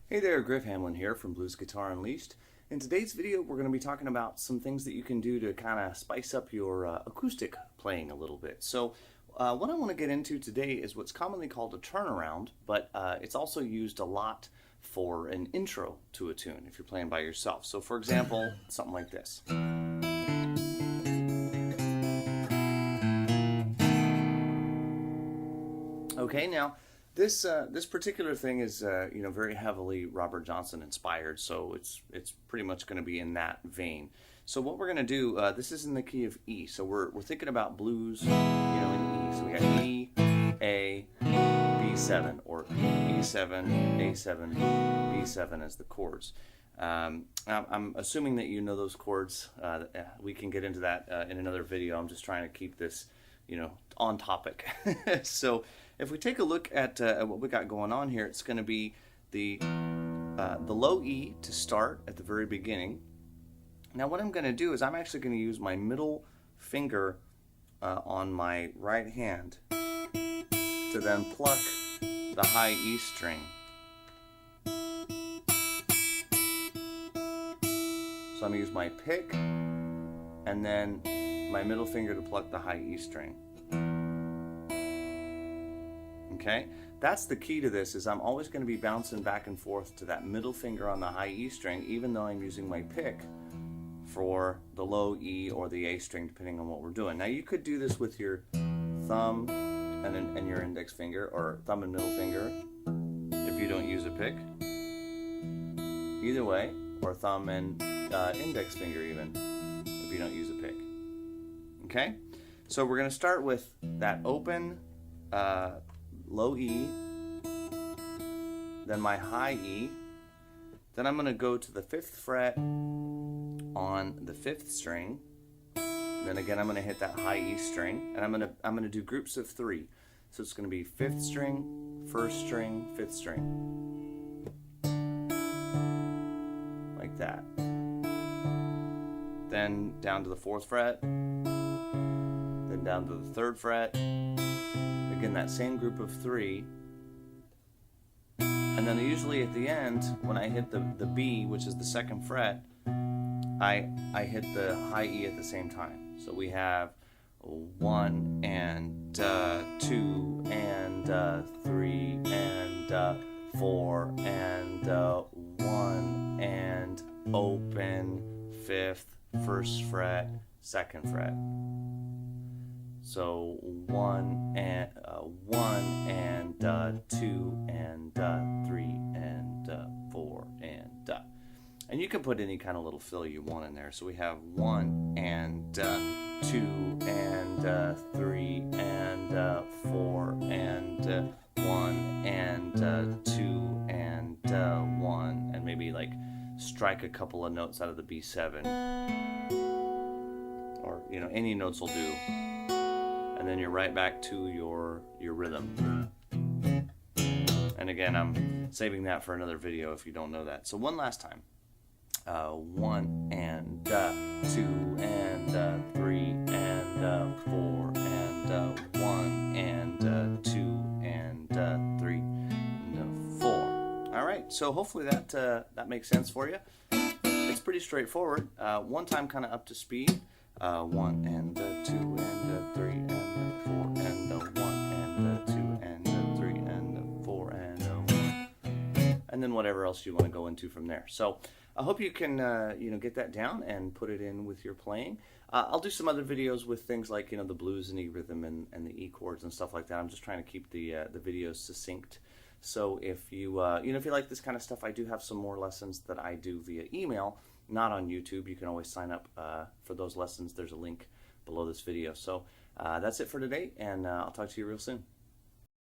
Hey there, Griff Hamlin here from Blues Guitar Unleashed. In today's video, we're going to be talking about some things that you can do to kind of spice up your acoustic playing a little bit. So what I want to get into today is what's commonly called a turnaround, but it's also used a lot for an intro to a tune if you're playing by yourself. So for example, something like this. Okay, now this particular thing is very heavily Robert Johnson inspired, so it's pretty much going to be in that vein. So what we're going to do, this is in the key of E, so we're thinking about blues, in E. So we got E, A, B7, or E7, A7, B7 as the chords. I'm assuming that you know those chords. We can get into that in another video. I'm just trying to keep this, on topic. So if we take a look at what we got going on here, it's going to be the low E to start at the very beginning. Now what I'm going to do is I'm actually going to use my middle finger on my right hand to then pluck the high E string. So I'm going to use my pick and then my middle finger to pluck the high E string. Okay, that's the key to this, is I'm always going to be bouncing back and forth to that middle finger on the high E string, even though I'm using my pick for the low E or the A string, depending on what we're doing. Now you could do this with your thumb and your index finger, or thumb and middle finger if you don't use a pick. Either way, or thumb and index finger even if you don't use a pick. Okay, so we're going to start with that open low E, then my high E, then I'm going to go to the 5th fret on the 5th string, then again I'm going to hit that high E string, and I'm going to do groups of 3. So it's going to be 5th string, 1st string, 5th string, like that. Then down to the 4th fret, then down to the 3rd fret. Again, that same group of 3, and then usually at the end, when I hit the B, which is the 2nd fret, I hit the high E at the same time. So we have 1 and 2 and 3 and 4 and 1 and open 5th, 1st fret, 2nd fret. So 1 and 2 and 3 and 4 and you can put any kind of little fill you want in there. So we have 1 and 2 and 3 and 4 and 1 and 2 and 1, and maybe like strike a couple of notes out of the B7, or any notes will do. And then you're right back to your rhythm. And again, I'm saving that for another video if you don't know that. So one last time. 1 and 2 and 3 and 4 and 1 and 2 and 3 and 4. All right, so hopefully that makes sense for you. It's pretty straightforward. One time kind of up to speed. 1 and 2 and 3 and 4 and 1 and 2 and 3 and 4 and 1, and then whatever else you want to go into from there. So I hope you can get that down and put it in with your playing. I'll do some other videos with things like the blues and E rhythm and the E chords and stuff like that. I'm just trying to keep the videos succinct. So if you if you like this kind of stuff, I do have some more lessons that I do via email, not on YouTube. You can always sign up for those lessons. There's a link below this video. So that's it for today, and I'll talk to you real soon.